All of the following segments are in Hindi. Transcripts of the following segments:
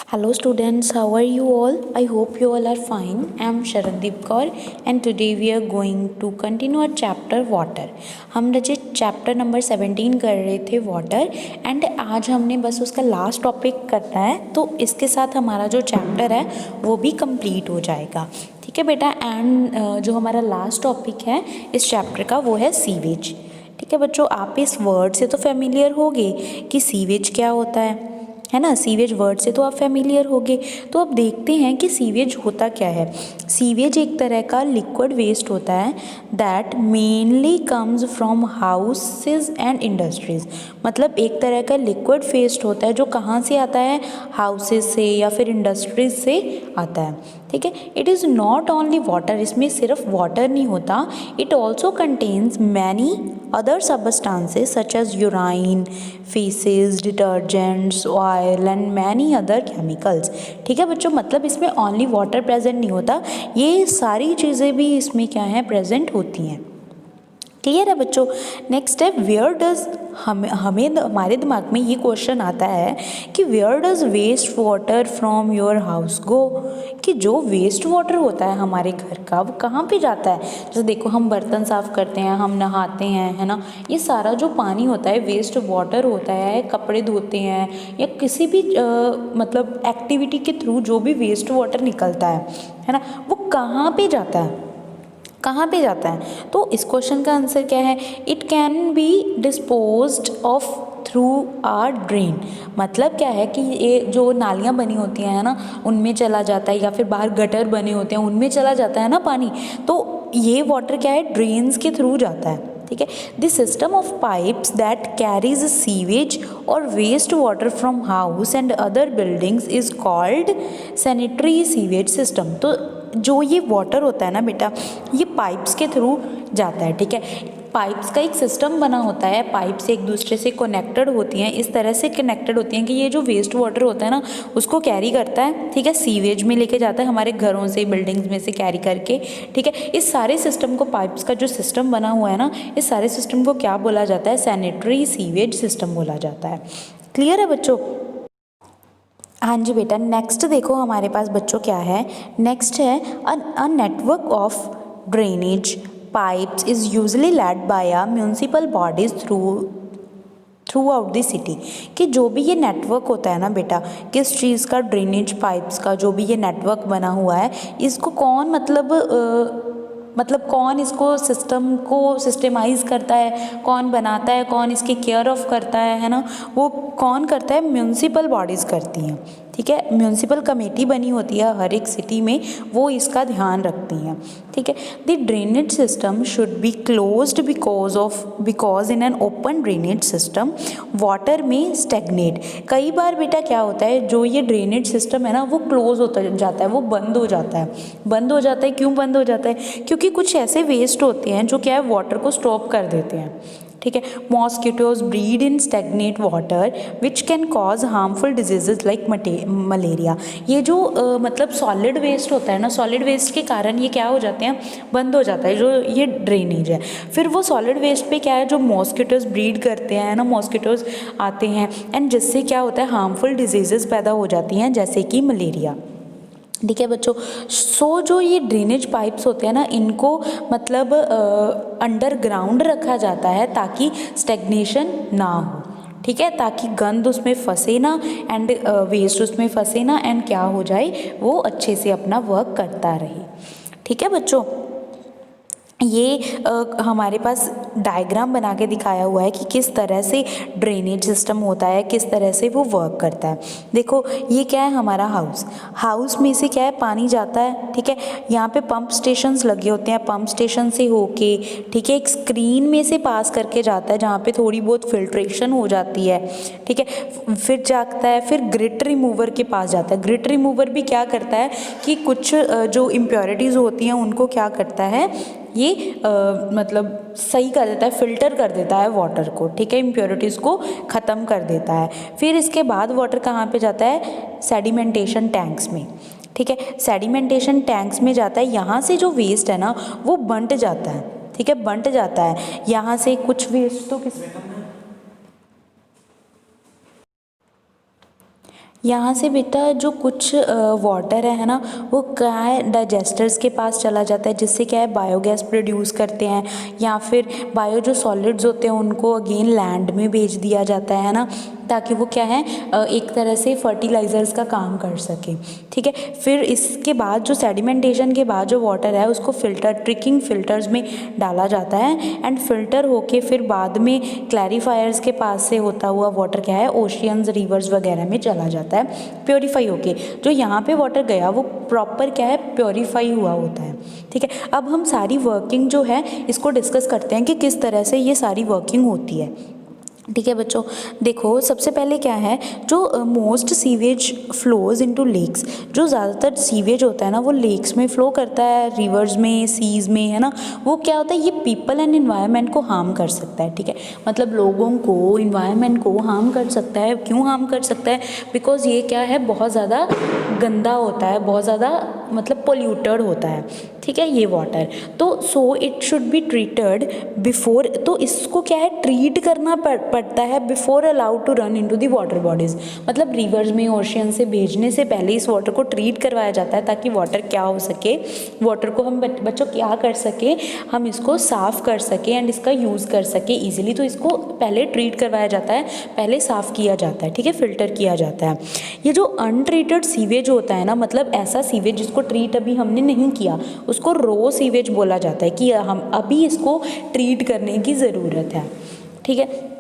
Hello students, how are you all? I hope you all are fine. I am Sharandeep Kaur and today we are going to continue our chapter water. हम रचित चैप्टर नंबर 17 कर रहे थे वाटर एंड आज हमने बस उसका लास्ट टॉपिक करना है, तो इसके साथ हमारा जो चैप्टर है वो भी कंप्लीट हो जाएगा। ठीक है बेटा। एंड जो हमारा लास्ट टॉपिक है इस चैप्टर का वो है सीवेज। ठीक है बच्चों, आप इस वर्ड से तो फेमिलियर होगे कि सीवेज क्या होता है ना। सीवेज वर्ड से तो आप फेमिलियर होगे। तो अब देखते हैं कि सीवेज होता क्या है। सीवेज एक तरह का लिक्विड वेस्ट होता है that mainly comes from houses and industries. मतलब एक तरह का लिक्विड वेस्ट होता है जो कहाँ से आता है, हाउसेस से या फिर इंडस्ट्रीज से आता है। ठीक है। It is not only water, इसमें सिर्फ वाटर नहीं होता, it also contains many other substances such as urine, faeces, detergents, oil and many other chemicals. ठीक है बच्चों, मतलब इसमें ओनली वाटर प्रेजेंट नहीं होता, ये सारी चीज़ें भी इसमें क्या हैं, प्रेजेंट होती हैं। क्लियर है बच्चों। नेक्स्ट है वेयर डज, हमारे दिमाग में ये क्वेश्चन आता है कि where does waste water from your house go, कि जो वेस्ट वाटर होता है हमारे घर का वो कहाँ पे जाता है। जैसे देखो, हम बर्तन साफ़ करते हैं, हम नहाते हैं, है ना, ये सारा जो पानी होता है वेस्ट वाटर होता है, कपड़े धोते हैं या किसी भी मतलब एक्टिविटी के थ्रू जो भी वेस्ट वाटर निकलता है ना, वो कहाँ पे जाता है, कहाँ पे जाता है। तो इस क्वेश्चन का आंसर क्या है, it can be disposed of through our drain. मतलब क्या है कि ये जो नालियाँ बनी होती हैं ना उनमें चला जाता है, या फिर बाहर गटर बने होते हैं उनमें चला जाता है ना पानी, तो ये वाटर क्या है, ड्रेन्स के थ्रू जाता है। ठीक है। The system of pipes that carries sewage और waste water from house and other buildings is called sanitary sewage system. तो जो ये वाटर होता है ना बेटा, ये पाइप्स के थ्रू जाता है। ठीक है। पाइप्स का एक सिस्टम बना होता है, पाइप्स एक दूसरे से कनेक्टेड होती हैं, इस तरह से कनेक्टेड होती हैं कि ये जो वेस्ट वाटर होता है ना उसको कैरी करता है। ठीक है, सीवेज में लेके जाता है, हमारे घरों से, बिल्डिंग्स में से कैरी करके। ठीक है, इस सारे सिस्टम को, पाइप्स का जो सिस्टम बना हुआ है ना, इस सारे सिस्टम को क्या बोला जाता है, सैनिटरी सीवेज सिस्टम बोला जाता है। क्लियर है बच्चों। हाँ जी बेटा। नेक्स्ट देखो हमारे पास बच्चों क्या है, नेक्स्ट है a network of drainage pipes is usually led by a municipal bodies through out the city. कि जो भी ये नेटवर्क होता है ना बेटा, किस चीज़ का, ड्रेनेज पाइप्स का जो भी ये नेटवर्क बना हुआ है, इसको कौन मतलब कौन इसको सिस्टम को सिस्टमाइज़ करता है, कौन बनाता है, कौन इसकी केयर ऑफ करता है ना, वो कौन करता है, म्यूनसिपल बॉडीज़ करती हैं। ठीक है, म्यूनसिपल कमेटी बनी होती है हर एक सिटी में, वो इसका ध्यान रखती हैं। ठीक है। The drainage system should be closed because in an open drainage system water में स्टेगनेट। कई बार बेटा क्या होता है, जो ये ड्रेनेज सिस्टम है ना वो क्लोज होता जाता है, वो बंद हो जाता है। बंद हो जाता है, क्यों बंद हो जाता है, क्योंकि कुछ ऐसे वेस्ट होते हैं जो क्या है, वाटर को स्टॉप कर देते हैं। ठीक है। Mosquitoes breed in stagnant water which can cause harmful diseases like malaria. ये जो मतलब सॉलिड वेस्ट होता है ना, सॉलिड वेस्ट के कारण ये क्या हो जाते हैं, बंद हो जाता है जो ये ड्रेनेज है। फिर वो सॉलिड वेस्ट पे क्या है, जो मॉस्किटोज ब्रीड करते हैं ना, मॉस्किटोज आते हैं एंड जिससे क्या होता है, हार्मफुल डिजीजेज पैदा हो जाती हैं जैसे कि मलेरिया। ठीक है बच्चों। जो ये ड्रेनेज पाइप्स होते हैं ना, इनको मतलब अंडरग्राउंड रखा जाता है ताकि स्टेग्नेशन ना हो। ठीक है, ताकि गंद उसमें फंसे ना एंड वेस्ट उसमें फंसे ना एंड क्या हो जाए, वो अच्छे से अपना वर्क करता रहे। ठीक है बच्चों। ये हमारे पास डायग्राम बना के दिखाया हुआ है कि किस तरह से ड्रेनेज सिस्टम होता है, किस तरह से वो वर्क करता है। देखो ये क्या है, हमारा हाउस में से क्या है, पानी जाता है। ठीक है, यहाँ पे पंप स्टेशंस लगे होते हैं, पंप स्टेशन से होके, ठीक है, एक स्क्रीन में से पास करके जाता है जहाँ पे थोड़ी बहुत फिल्ट्रेशन हो जाती है। ठीक है, फिर जाता है, फिर ग्रिट रिमूवर के पास जाता है। ग्रिट रिमूवर भी क्या करता है कि कुछ जो इम्प्योरिटीज़ होती हैं उनको क्या करता है, ये मतलब सही कर देता है, फिल्टर कर देता है वाटर को। ठीक है, इम्प्योरिटीज़ को ख़त्म कर देता है। फिर इसके बाद वाटर कहाँ पे जाता है, सेडिमेंटेशन टैंक्स में। ठीक है, सेडिमेंटेशन टैंक्स में जाता है, यहाँ से जो वेस्ट है ना वो बंट जाता है। ठीक है, बंट जाता है, यहाँ से कुछ वेस्ट तो यहाँ से बेटा जो कुछ वाटर है ना, वो क्या है डाइजेस्टर्स के पास चला जाता है, जिससे क्या है बायोगैस प्रोड्यूस करते हैं, या फिर बायो जो सॉलिड्स होते हैं उनको अगेन लैंड में भेज दिया जाता है ना, ताकि वो क्या है एक तरह से फर्टिलाइज़र्स का काम कर सके। ठीक है, फिर इसके बाद जो सेडिमेंटेशन के बाद जो वाटर है उसको ट्रिकिंग फिल्टर्स में डाला जाता है, एंड फिल्टर होके फिर बाद में क्लैरिफायर्स के पास से होता हुआ वाटर क्या है ओशियंस, रिवर्स वगैरह में चला जाता है प्योरीफाई होके। जो यहाँ पे वाटर गया वो प्रॉपर क्या है प्योरीफाई हुआ होता है। ठीक है, अब हम सारी वर्किंग जो है इसको डिस्कस करते हैं कि किस तरह से ये सारी वर्किंग होती है। ठीक है बच्चों, देखो सबसे पहले क्या है, जो most sewage flows into lakes, जो ज़्यादातर सीवेज होता है ना वो लेक्स में फ़्लो करता है, रिवर्स में, सीज़ में, है ना। वो क्या होता है, ये पीपल एंड इन्वायरमेंट को हार्म कर सकता है। ठीक है, मतलब लोगों को, इन्वायरमेंट को हार्म कर सकता है। क्यों हार्म कर सकता है? बिकॉज ये क्या है बहुत ज़्यादा गंदा होता है, बहुत ज़्यादा मतलब पोल्यूटेड होता है। ठीक है, ये वाटर तो so it should be treated before, तो इसको क्या है ट्रीट करना पड़ता है before allowed to run into the water bodies. मतलब रिवर्स में, ओशियन से भेजने से पहले इस वाटर को ट्रीट करवाया जाता है, ताकि वाटर क्या हो सके, वाटर को हम बच्चों क्या कर सके, हम इसको साफ़ कर सके एंड इसका यूज़ कर सके ईजिली। तो इसको पहले ट्रीट करवाया जाता है, पहले साफ़ किया जाता है। ठीक है, फिल्टर किया जाता है। ये जो अनट्रीटेड सीवेज होता है ना, मतलब ऐसा सीवेज जिसको ट्रीट अभी हमने नहीं किया, उसको रो सीवेज बोला जाता है कि हम अभी इसको ट्रीट करने की ज़रूरत है। ठीक है,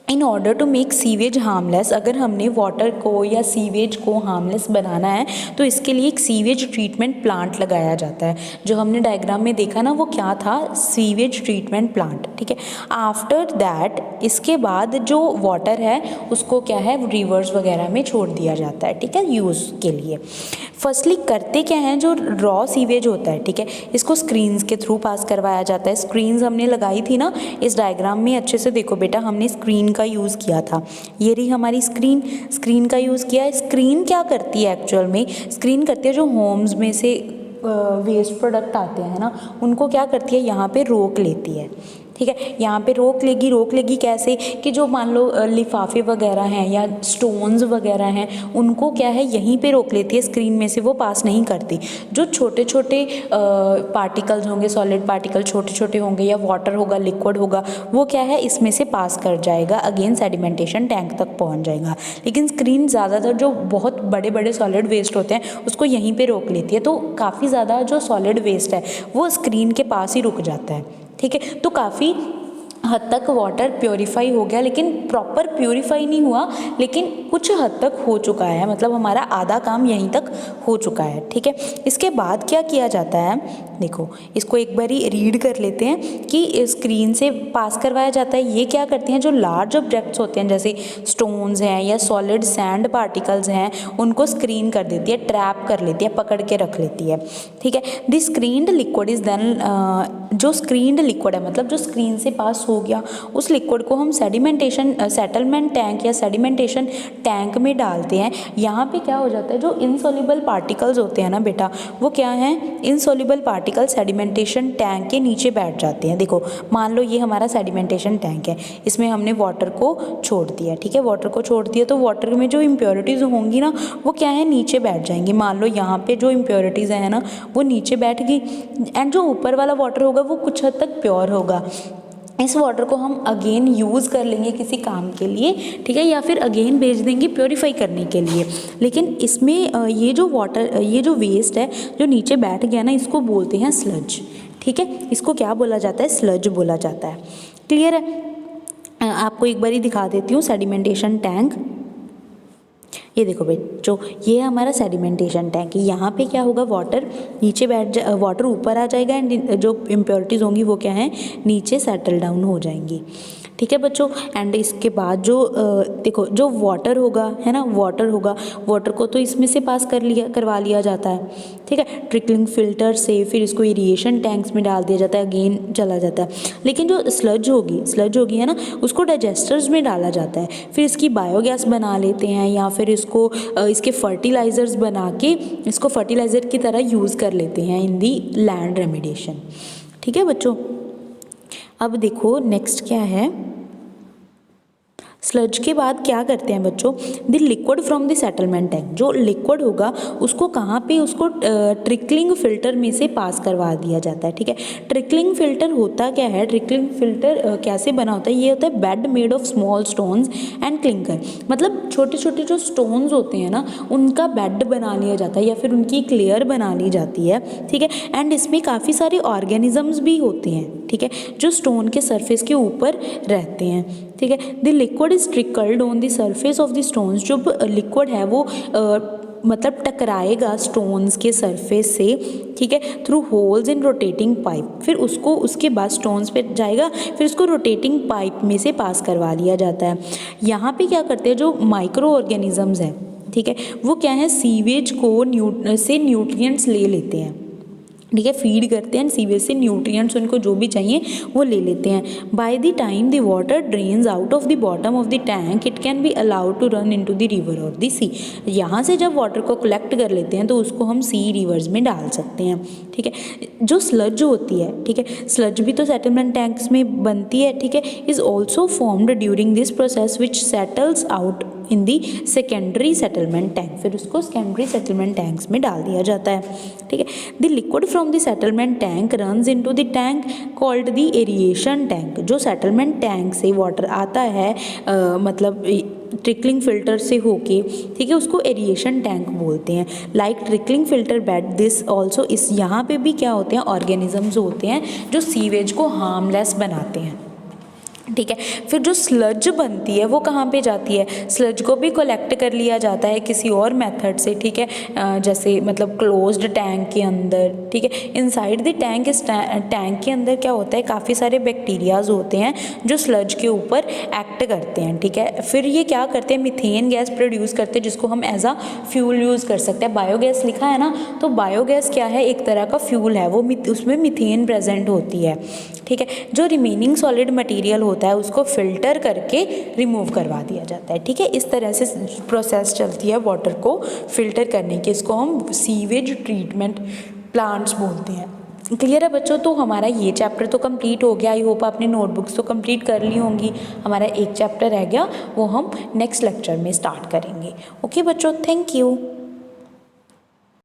in order to make sewage harmless, अगर हमने वाटर को या सीवेज को हार्मलेस बनाना है तो इसके लिए एक सीवेज ट्रीटमेंट प्लांट लगाया जाता है। जो हमने डायग्राम में देखा ना वो क्या था, सीवेज ट्रीटमेंट प्लांट। ठीक है, आफ्टर दैट इसके बाद जो वाटर है उसको क्या है रिवर्स वगैरह में छोड़ दिया जाता है। ठीक है, यूज़ के लिए। फर्स्टली करते क्या हैं, जो रॉ सीवेज होता है, ठीक है, इसको स्क्रीन्स के थ्रू पास करवाया जाता है। स्क्रीन्स हमने लगाई थी ना इस डायग्राम में, अच्छे से देखो बेटा, हमने स्क्रीन का यूज़ किया था। ये रही हमारी स्क्रीन का यूज़ किया है। स्क्रीन क्या करती है एक्चुअल में, स्क्रीन करती है जो होम्स में से वेस्ट प्रोडक्ट आते हैं ना, उनको क्या करती है यहाँ पे रोक लेती है। ठीक है, यहाँ पे रोक लेगी कैसे, कि जो मान लो लिफाफे वगैरह हैं या स्टोन्स वगैरह हैं उनको क्या है यहीं पे रोक लेती है, स्क्रीन में से वो पास नहीं करती। जो छोटे छोटे पार्टिकल्स होंगे, सॉलिड पार्टिकल छोटे छोटे होंगे, या वाटर होगा, लिक्विड होगा, वो क्या है इसमें से पास कर जाएगा, अगेन सेडिमेंटेशन टैंक तक पहुँच जाएगा। लेकिन स्क्रीन ज़्यादातर जो बहुत बड़े बड़े सॉलिड वेस्ट होते हैं उसको यहीं पर रोक लेती है, तो काफ़ी ज़्यादा जो सॉलिड वेस्ट है वो स्क्रीन के पास ही रुक जाता है। ठीक है, तो काफ़ी हद तक वाटर प्योरीफाई हो गया, लेकिन प्रॉपर प्योरीफाई नहीं हुआ, लेकिन कुछ हद तक हो चुका है, मतलब हमारा आधा काम यहीं तक हो चुका है। ठीक है, इसके बाद क्या किया जाता है, देखो इसको एक बारी रीड कर लेते हैं कि स्क्रीन से पास करवाया जाता है। ये क्या करते हैं, जो लार्ज ऑब्जेक्ट्स होते हैं जैसे स्टोन्स हैं या सॉलिड सैंड पार्टिकल्स हैं, उनको स्क्रीन कर देती है, ट्रैप कर लेती है, पकड़ के रख लेती है। ठीक है, the screened liquid is then, जो स्क्रीन्ड लिक्विड है मतलब जो स्क्रीन से पास हो गया, उस लिक्विड को हम सेटलमेंट टैंक या सेडिमेंटेशन टैंक में डालते हैं। यहाँ पे क्या हो जाता है, जो इनसॉल्युबल पार्टिकल्स होते हैं ना बेटा, वो क्या हैं, इनसॉल्युबल पार्टिकल सेडिमेंटेशन टैंक के नीचे बैठ जाते हैं। देखो मान लो ये हमारा सेडिमेंटेशन टैंक है, इसमें हमने वाटर को छोड़ दिया। ठीक है, वाटर को छोड़ दिया तो वाटर में जो इम्प्योरिटीज़ होंगी ना वो क्या है नीचे बैठ जाएंगी। मान लो यहाँ पे जो इम्प्योरिटीज़ हैं ना वो नीचे बैठ गई, एंड जो ऊपर वाला वाटर होगा वो कुछ हद तक प्योर होगा। इस वाटर को हम अगेन यूज़ कर लेंगे किसी काम के लिए, ठीक है, या फिर अगेन भेज देंगे प्योरीफाई करने के लिए। लेकिन इसमें ये जो वाटर, ये जो वेस्ट है जो नीचे बैठ गया ना, इसको बोलते हैं स्लज। ठीक है, इसको क्या बोला जाता है, स्लज बोला जाता है। क्लियर है? आपको एक बारी दिखा देती हूँ सेडिमेंटेशन टैंक। ये देखो बच्चों, ये है हमारा सेडिमेंटेशन टैंक। यहाँ पे क्या होगा, वाटर नीचे वाटर ऊपर आ जाएगा, एंड जो इम्प्योरिटीज़ होंगी वो क्या है नीचे सेटल डाउन हो जाएंगी। ठीक है बच्चों, एंड इसके बाद जो देखो जो वाटर होगा है ना, वाटर को तो इसमें से पास करवा लिया जाता है। ठीक है, ट्रिकलिंग फिल्टर से फिर इसको इरिगेशन टैंक्स में डाल दिया जाता है, अगेन चला जाता है। लेकिन जो स्लज होगी है ना, उसको डाइजेस्टर्स में डाला जाता है, फिर इसकी बायोगैस बना लेते हैं, या फिर इसको इसके फर्टिलाइज़र्स बना के इसको फर्टिलाइज़र की तरह यूज़ कर लेते हैं इन दी लैंड रेमिडिएशन। ठीक है बच्चों, अब देखो नेक्स्ट क्या है, स्लज के बाद क्या करते हैं बच्चों, the liquid from the settlement tank, जो लिक्विड होगा उसको कहाँ पे, उसको ट्रिकलिंग फिल्टर में से पास करवा दिया जाता है। ठीक है, ट्रिकलिंग फिल्टर होता क्या है, ट्रिकलिंग फिल्टर कैसे बना होता है, ये होता है bed made of small stones and clinker, मतलब छोटे छोटे जो स्टोन्स होते हैं ना उनका बेड बना लिया जाता है या फिर उनकी एक लेयर बना ली जाती है। ठीक है, एंड इसमें काफ़ी सारे ऑर्गेनिजम्स भी होते हैं। ठीक है, जो स्टोन के सरफेस के ऊपर रहते हैं। ठीक है, the liquid is trickled on the surface of the stones, जो लिक्विड है वो मतलब टकराएगा स्टोन्स के सरफेस से। ठीक है, through holes in rotating pipe, फिर उसको उसके बाद स्टोन्स पे जाएगा, फिर उसको रोटेटिंग पाइप में से पास करवा लिया जाता है। यहाँ पे क्या करते हैं, जो माइक्रो ऑर्गेनिजम्स हैं, ठीक है, वो क्या है, सीवेज को न्यूट्रिएंट्स ले लेते हैं। ठीक है, फीड करते हैं सीवेज से न्यूट्रिएंट्स, उनको जो भी चाहिए वो ले लेते हैं। By the time the water drains out of the bottom of the tank, it can be allowed to run into the river और द सी। यहाँ से जब वाटर को कलेक्ट कर लेते हैं तो उसको हम सी रिवर्स में डाल सकते हैं। ठीक है, जो स्लज होती है, ठीक है, स्लज भी तो सेटलमेंट टैंक्स में बनती है। ठीक है, is also formed during this process which settles out in the secondary settlement tank, फिर उसको सेकेंडरी सेटलमेंट टैंक्स में डाल दिया जाता है। ठीक है, the liquid from the settlement tank runs into the tank called the aeration tank, जो सेटलमेंट टैंक से वाटर आता है मतलब ट्रिकलिंग फिल्टर से होके, ठीक है, उसको एरिएशन टैंक बोलते हैं। Like trickling filter bed this also, इस यहाँ पे भी क्या होते हैं, ऑर्गेनिजम्स होते हैं जो सीवेज को हार्मलेस बनाते हैं। ठीक है, फिर जो स्लज बनती है वो कहाँ पे जाती है, स्लज को भी कलेक्ट कर लिया जाता है किसी और मेथड से। ठीक है, जैसे मतलब क्लोज्ड टैंक के अंदर। ठीक है, इनसाइड द टैंक, इस टैंक के अंदर क्या होता है, काफ़ी सारे बैक्टीरियाज होते हैं जो स्लज के ऊपर एक्ट करते हैं। ठीक है, फिर ये क्या करते हैं, मीथेन गैस प्रोड्यूस करते हैं जिसको हम एज अ फ्यूल यूज़ कर सकते हैं। बायोगैस लिखा है ना, तो बायोगैस क्या है, एक तरह का फ्यूल है, वो उसमें मीथेन प्रेजेंट होती है। ठीक है, जो रिमेनिंग सॉलिड मटेरियल होता है उसको फिल्टर करके रिमूव करवा दिया जाता है। ठीक है, इस तरह से प्रोसेस चलती है वाटर को फिल्टर करने की, इसको हम सीवेज ट्रीटमेंट प्लांट्स बोलते हैं। क्लियर है बच्चों, तो हमारा ये चैप्टर तो कंप्लीट हो गया। आई होप आपने नोटबुक्स तो कंप्लीट कर ली होंगी। हमारा एक चैप्टर रह गया, वो हम नेक्स्ट लेक्चर में स्टार्ट करेंगे। ओके बच्चों, थैंक यू।